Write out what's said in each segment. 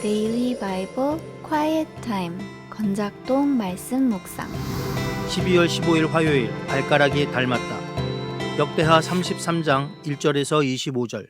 데일리 바이블 quiet time 건작동 말씀 묵상 12월 15일 화요일 발가락이 닮았다. 역대하 33장 1절에서 25절.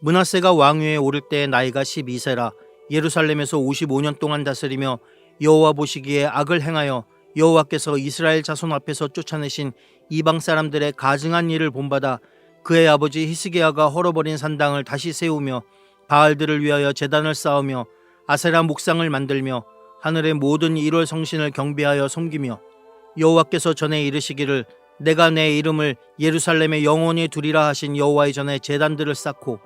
므낫세가 왕위에 오를 때 나이가 12세라 예루살렘에서 55년 동안 다스리며 여호와 보시기에 악을 행하여 여호와께서 이스라엘 자손 앞에서 쫓아내신 이방 사람들의 가증한 일을 본받아 그의 아버지 히스기야가 헐어버린 산당을 다시 세우며 바알들을 위하여 제단을 쌓으며 아세라 목상을 만들며 하늘의 모든 일월 성신을 경배하여 섬기며 여호와께서 전에 이르시기를 내가 내 이름을 예루살렘에 영원히 두리라 하신 여호와의 전에 제단들을 쌓고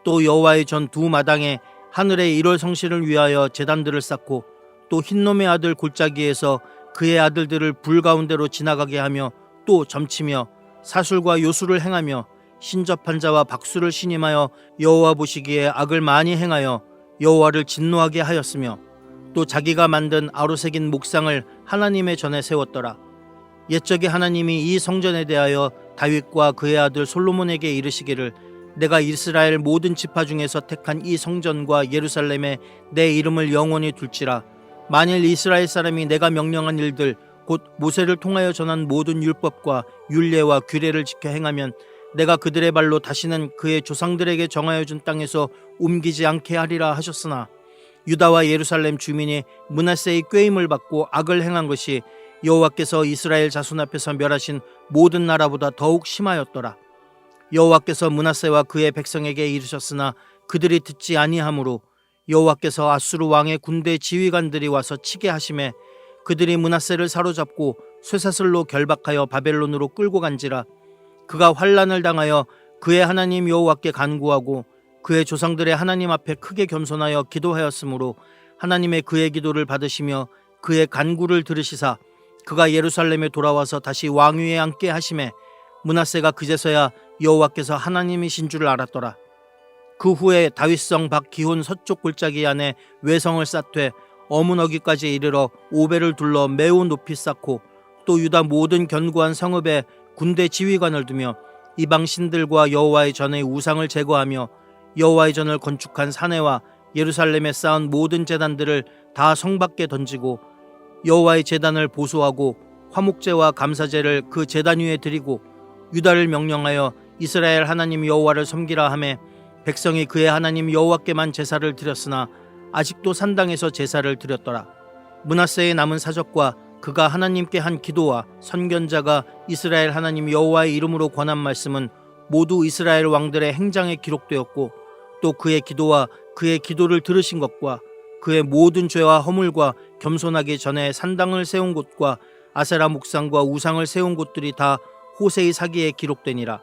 또 여호와의 전 두 마당에 하늘의 일월 성신을 위하여 제단들을 쌓고 또 흰놈의 아들 골짜기에서 그의 아들들을 불 가운데로 지나가게 하며 또 점치며 사술과 요술을 행하며 신접한 자와 박수를 신임하여 여호와 보시기에 악을 많이 행하여 여호와를 진노하게 하였으며 또 자기가 만든 아로새긴 목상을 하나님의 전에 세웠더라. 옛적에 하나님이 이 성전에 대하여 다윗과 그의 아들 솔로몬에게 이르시기를 내가 이스라엘 모든 지파 중에서 택한 이 성전과 예루살렘에 내 이름을 영원히 둘지라. 만일 이스라엘 사람이 내가 명령한 일들 곧 모세를 통하여 전한 모든 율법과 율례와 규례를 지켜 행하면 내가 그들의 발로 다시는 그의 조상들에게 정하여 준 땅에서 옮기지 않게 하리라 하셨으나 유다와 예루살렘 주민이 므낫세의 꾀임을 받고 악을 행한 것이 여호와께서 이스라엘 자손 앞에서 멸하신 모든 나라보다 더욱 심하였더라. 여호와께서 므낫세와 그의 백성에게 이르셨으나 그들이 듣지 아니하므로 여호와께서 아수르 왕의 군대 지휘관들이 와서 치게 하심에 그들이 므낫세를 사로잡고 쇠사슬로 결박하여 바벨론으로 끌고 간지라. 그가 환난을 당하여 그의 하나님 여호와께 간구하고 그의 조상들의 하나님 앞에 크게 겸손하여 기도하였으므로 하나님의 그의 기도를 받으시며 그의 간구를 들으시사 그가 예루살렘에 돌아와서 다시 왕위에 앉게 하심에 므낫세가 그제서야 여호와께서 하나님이신 줄 알았더라. 그 후에 다윗성 밖 기혼 서쪽 골짜기 안에 외성을 쌓되 어문어기까지 이르러 오벨을 둘러 매우 높이 쌓고 또 유다 모든 견고한 성읍에 군대 지휘관을 두며 이방 신들과 여호와의 전의 우상을 제거하며 여호와의 전을 건축한 사내와 예루살렘에 쌓은 모든 제단들을 다 성 밖에 던지고 여호와의 제단을 보수하고 화목제와 감사제를 그 제단 위에 드리고 유다를 명령하여 이스라엘 하나님 여호와를 섬기라 하매 백성이 그의 하나님 여호와께만 제사를 드렸으나 아직도 산당에서 제사를 드렸더라. 므낫세의 남은 사적과 그가 하나님께 한 기도와 선견자가 이스라엘 하나님 여호와의 이름으로 권한 말씀은 모두 이스라엘 왕들의 행장에 기록되었고 또 그의 기도와 그의 기도를 들으신 것과 그의 모든 죄와 허물과 겸손하기 전에 산당을 세운 곳과 아세라 목상과 우상을 세운 곳들이 다 호세의 사기에 기록되니라.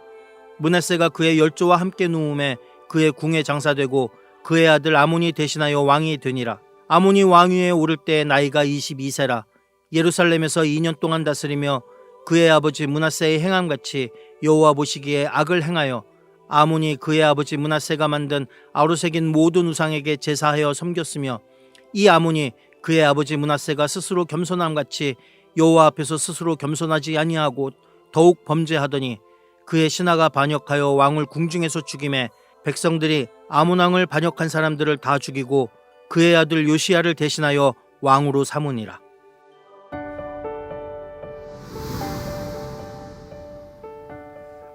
므낫세가 그의 열조와 함께 누움에 그의 궁에 장사되고 그의 아들 아몬이 대신하여 왕이 되니라. 아몬이 왕위에 오를 때 나이가 22세라. 예루살렘에서 2년 동안 다스리며 그의 아버지 므낫세의 행함같이 여호와 보시기에 악을 행하여 아몬이 그의 아버지 므낫세가 만든 아로새긴 모든 우상에게 제사하여 섬겼으며 이 아몬이 그의 아버지 므낫세가 스스로 겸손함같이 여호와 앞에서 스스로 겸손하지 아니하고 더욱 범죄하더니 그의 신하가 반역하여 왕을 궁중에서 죽임에 백성들이 아몬 왕을 반역한 사람들을 다 죽이고 그의 아들 요시야를 대신하여 왕으로 삼으니라.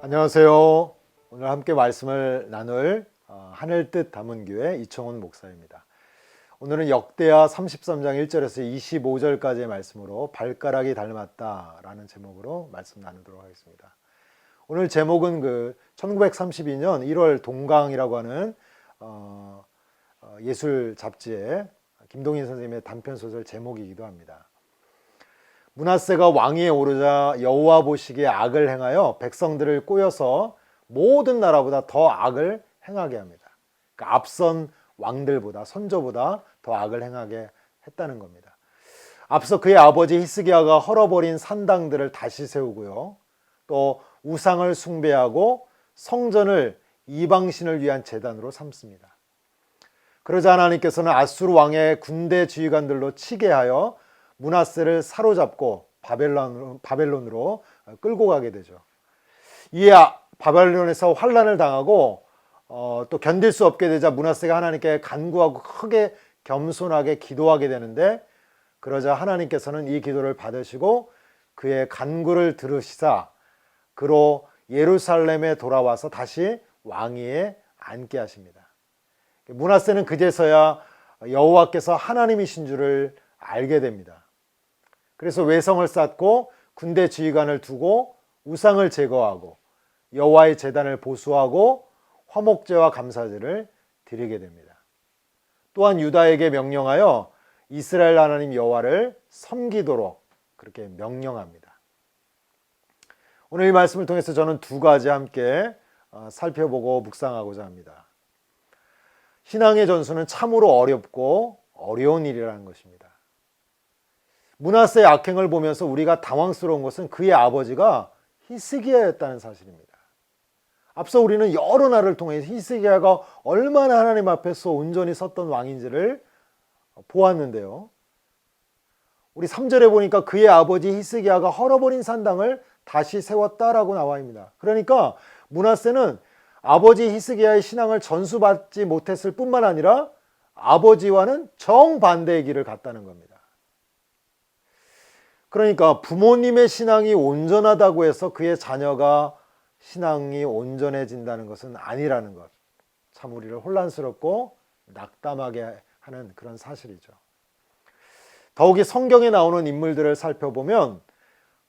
안녕하세요. 오늘 함께 말씀을 나눌 하늘뜻 담은 교회 이청훈 목사입니다. 오늘은 역대하 33장 1절에서 25절까지의 말씀으로 발가락이 닮았다라는 제목으로 말씀 나누도록 하겠습니다. 오늘 제목은 1932년 1월 동강이라고 하는 예술 잡지의 김동인 선생님의 단편소설 제목이기도 합니다. 므낫세가 왕위에 오르자 여호와 보시기에 악을 행하여 백성들을 꼬여서 모든 나라보다 더 악을 행하게 합니다. 그러니까 앞선 왕들보다 선조보다 더 악을 행하게 했다는 겁니다. 앞서 그의 아버지 히스기야가 헐어버린 산당들을 다시 세우고요. 또 우상을 숭배하고 성전을 이방신을 위한 제단으로 삼습니다. 그러자 하나님께서는 아수르 왕의 군대 지휘관들로 치게 하여 므낫세를 사로잡고 바벨론으로 끌고 가게 되죠. 이에 바벨론에서 환난을 당하고 또 견딜 수 없게 되자 므낫세가 하나님께 간구하고 크게 겸손하게 기도하게 되는데, 그러자 하나님께서는 이 기도를 받으시고 그의 간구를 들으시사 그로 예루살렘에 돌아와서 다시 왕위에 앉게 하십니다. 므낫세는 그제서야 여호와께서 하나님이신 줄을 알게 됩니다. 그래서 외성을 쌓고 군대 지휘관을 두고 우상을 제거하고 여호와의 제단을 보수하고 화목제와 감사제를 드리게 됩니다. 또한 유다에게 명령하여 이스라엘 하나님 여호와를 섬기도록 그렇게 명령합니다. 오늘 이 말씀을 통해서 저는 두 가지 함께 살펴보고 묵상하고자 합니다. 신앙의 전수는 참으로 어렵고 어려운 일이라는 것입니다. 므낫세의 악행을 보면서 우리가 당황스러운 것은 그의 아버지가 히스기야였다는 사실입니다. 앞서 우리는 여러 날을 통해 히스기야가 얼마나 하나님 앞에서 온전히 섰던 왕인지를 보았는데요. 우리 3절에 보니까 그의 아버지 히스기야가 헐어버린 산당을 다시 세웠다라고 나와 있습니다. 그러니까 므낫세는 아버지 히스기야의 신앙을 전수받지 못했을 뿐만 아니라 아버지와는 정반대의 길을 갔다는 겁니다. 그러니까 부모님의 신앙이 온전하다고 해서 그의 자녀가 신앙이 온전해진다는 것은 아니라는 것. 참 우리를 혼란스럽고 낙담하게 하는 그런 사실이죠. 더욱이 성경에 나오는 인물들을 살펴보면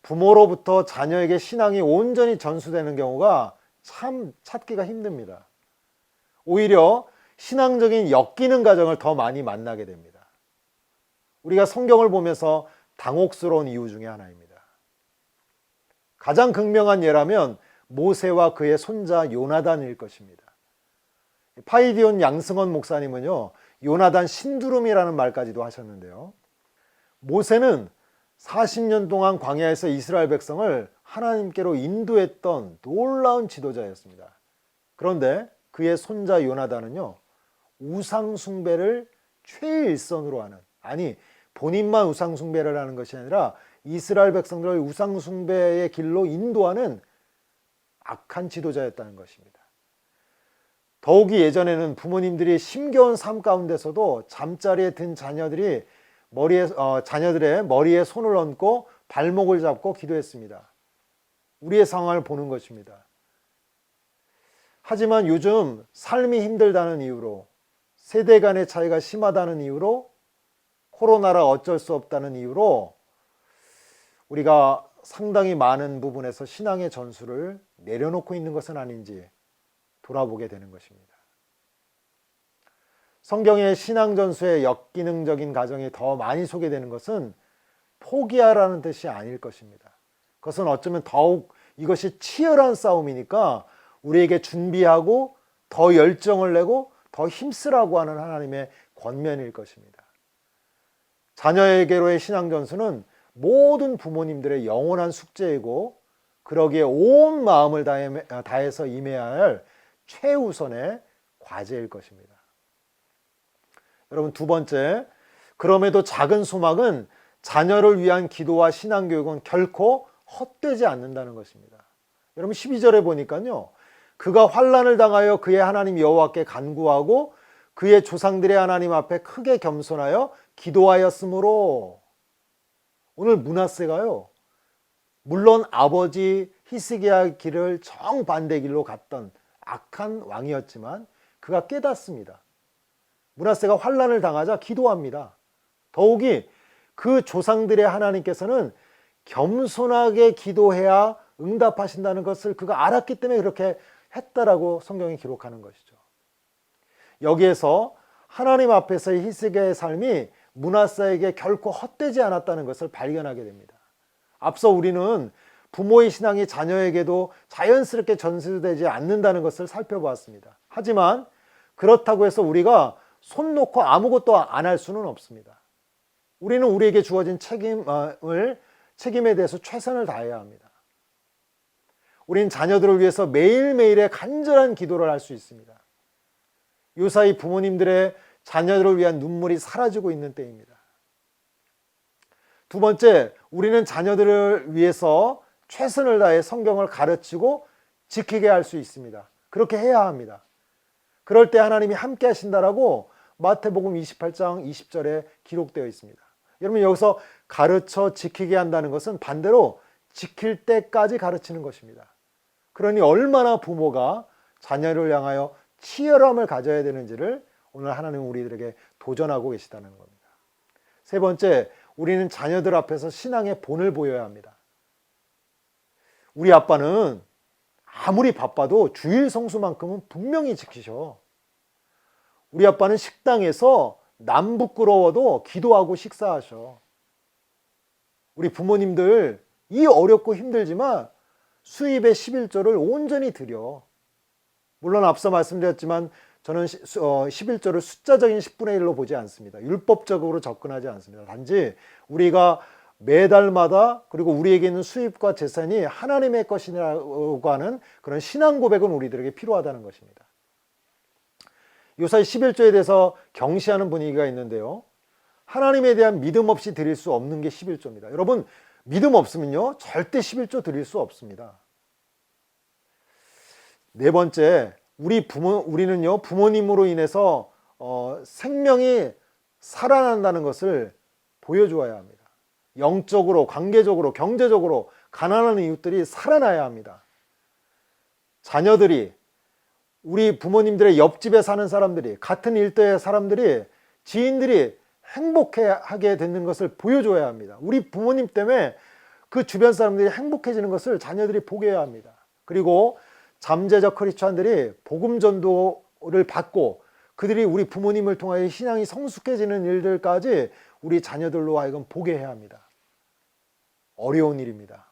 부모로부터 자녀에게 신앙이 온전히 전수되는 경우가 참 찾기가 힘듭니다. 오히려 신앙적인 엮이는 가정을 더 많이 만나게 됩니다. 우리가 성경을 보면서 당혹스러운 이유 중에 하나입니다. 가장 극명한 예라면 모세와 그의 손자 요나단일 것입니다. 파이디온 양승원 목사님은요, 요나단 신두름이라는 말까지도 하셨는데요. 모세는 40년 동안 광야에서 이스라엘 백성을 하나님께로 인도했던 놀라운 지도자였습니다. 그런데 그의 손자 요나단은요, 우상 숭배를 최일선으로 하는, 아니 본인만 우상 숭배를 하는 것이 아니라 이스라엘 백성들을 우상 숭배의 길로 인도하는 악한 지도자였다는 것입니다. 더욱이 예전에는 부모님들이 힘겨운 삶 가운데서도 잠자리에 든 자녀들의 머리에 손을 얹고 발목을 잡고 기도했습니다. 우리의 상황을 보는 것입니다. 하지만 요즘 삶이 힘들다는 이유로, 세대 간의 차이가 심하다는 이유로, 코로나라 어쩔 수 없다는 이유로 우리가 상당히 많은 부분에서 신앙의 전수를 내려놓고 있는 것은 아닌지 돌아보게 되는 것입니다. 성경의 신앙 전수의 역기능적인 가정이 더 많이 소개되는 것은 포기하라는 뜻이 아닐 것입니다. 그것은 어쩌면 더욱 이것이 치열한 싸움이니까 우리에게 준비하고 더 열정을 내고 더 힘쓰라고 하는 하나님의 권면일 것입니다. 자녀에게로의 신앙 전수는 모든 부모님들의 영원한 숙제이고 그러기에 온 마음을 다해서 임해야 할 최우선의 과제일 것입니다. 여러분, 두 번째, 그럼에도 작은 소망은 자녀를 위한 기도와 신앙교육은 결코 헛되지 않는다는 것입니다. 여러분 12절에 보니까요, 그가 환난을 당하여 그의 하나님 여호와께 간구하고 그의 조상들의 하나님 앞에 크게 겸손하여 기도하였으므로, 오늘 므낫세가요, 물론 아버지 히스기야 길을 정반대 길로 갔던 악한 왕이었지만 그가 깨닫습니다. 므낫세가 환난을 당하자 기도합니다. 더욱이 그 조상들의 하나님께서는 겸손하게 기도해야 응답하신다는 것을 그가 알았기 때문에 그렇게 했다라고 성경이 기록하는 것이죠. 여기에서 하나님 앞에서의 히스기야의 삶이 므낫세에게 결코 헛되지 않았다는 것을 발견하게 됩니다. 앞서 우리는 부모의 신앙이 자녀에게도 자연스럽게 전수되지 않는다는 것을 살펴보았습니다. 하지만 그렇다고 해서 우리가 손 놓고 아무것도 안 할 수는 없습니다. 우리는 우리에게 주어진 책임에 대해서 최선을 다해야 합니다. 우린 자녀들을 위해서 매일매일의 간절한 기도를 할 수 있습니다. 요사이 부모님들의 자녀들을 위한 눈물이 사라지고 있는 때입니다. 두 번째, 우리는 자녀들을 위해서 최선을 다해 성경을 가르치고 지키게 할 수 있습니다. 그렇게 해야 합니다. 그럴 때 하나님이 함께 하신다라고 마태복음 28장 20절에 기록되어 있습니다. 여러분, 여기서 가르쳐 지키게 한다는 것은 반대로 지킬 때까지 가르치는 것입니다. 그러니 얼마나 부모가 자녀를 향하여 치열함을 가져야 되는지를 오늘 하나님은 우리들에게 도전하고 계시다는 겁니다. 세 번째, 우리는 자녀들 앞에서 신앙의 본을 보여야 합니다. 우리 아빠는 아무리 바빠도 주일 성수만큼은 분명히 지키셔. 우리 아빠는 식당에서 남 부끄러워도 기도하고 식사하셔. 우리 부모님들 이 어렵고 힘들지만 수입의 11조를 온전히 드려. 물론 앞서 말씀드렸지만 저는 11조를 숫자적인 10분의 1로 보지 않습니다. 율법적으로 접근하지 않습니다. 단지 우리가 매달마다 그리고 우리에게 있는 수입과 재산이 하나님의 것이라고 하는 그런 신앙 고백은 우리들에게 필요하다는 것입니다. 요사이 11조에 대해서 경시하는 분위기가 있는데요. 하나님에 대한 믿음 없이 드릴 수 없는 게 11조입니다. 여러분, 믿음 없으면요 절대 11조 드릴 수 없습니다. 네 번째, 우리는요 부모님으로 인해서 생명이 살아난다는 것을 보여주어야 합니다. 영적으로, 관계적으로, 경제적으로 가난한 이웃들이 살아나야 합니다. 자녀들이, 우리 부모님들의 옆집에 사는 사람들이, 같은 일대의 사람들이, 지인들이 행복하게 되는 것을 보여줘야 합니다. 우리 부모님 때문에 그 주변 사람들이 행복해지는 것을 자녀들이 보게 해야 합니다. 그리고 잠재적 크리스찬들이 복음 전도를 받고 그들이 우리 부모님을 통하여 신앙이 성숙해지는 일들까지 우리 자녀들로 하여금 보게 해야 합니다. 어려운 일입니다.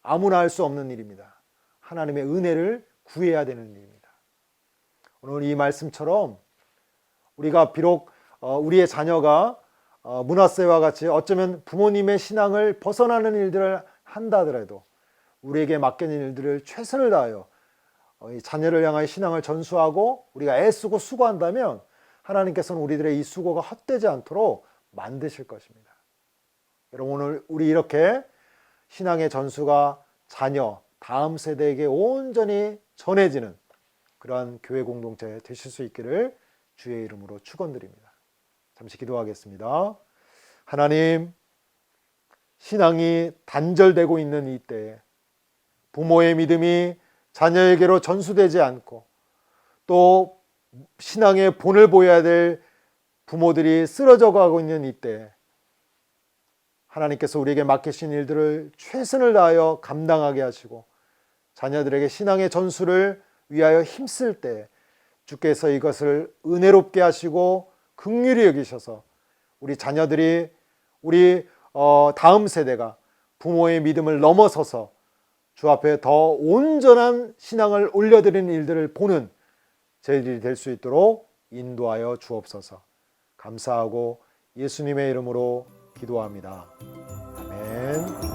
아무나 할 수 없는 일입니다. 하나님의 은혜를 구해야 되는 일입니다. 오늘 이 말씀처럼 우리가 비록 우리의 자녀가 므낫세와 같이 어쩌면 부모님의 신앙을 벗어나는 일들을 한다 하더라도 우리에게 맡겨진 일들을 최선을 다하여 자녀를 향하여 신앙을 전수하고 우리가 애쓰고 수고한다면 하나님께서는 우리들의 이 수고가 헛되지 않도록 만드실 것입니다. 여러분, 오늘 우리 이렇게 신앙의 전수가 자녀, 다음 세대에게 온전히 전해지는 그러한 교회 공동체 되실 수 있기를 주의 이름으로 축원드립니다. 잠시 기도하겠습니다. 하나님, 신앙이 단절되고 있는 이 때에 부모의 믿음이 자녀에게로 전수되지 않고 또 신앙의 본을 보여야 될 부모들이 쓰러져 가고 있는 이때 하나님께서 우리에게 맡기신 일들을 최선을 다하여 감당하게 하시고 자녀들에게 신앙의 전수를 위하여 힘쓸 때 주께서 이것을 은혜롭게 하시고 긍휼히 여기셔서 우리 자녀들이 우리 다음 세대가 부모의 믿음을 넘어서서 주 앞에 더 온전한 신앙을 올려드리는 일들을 보는 저희들이 될 수 있도록 인도하여 주옵소서. 감사하고 예수님의 이름으로 기도합니다. 아멘.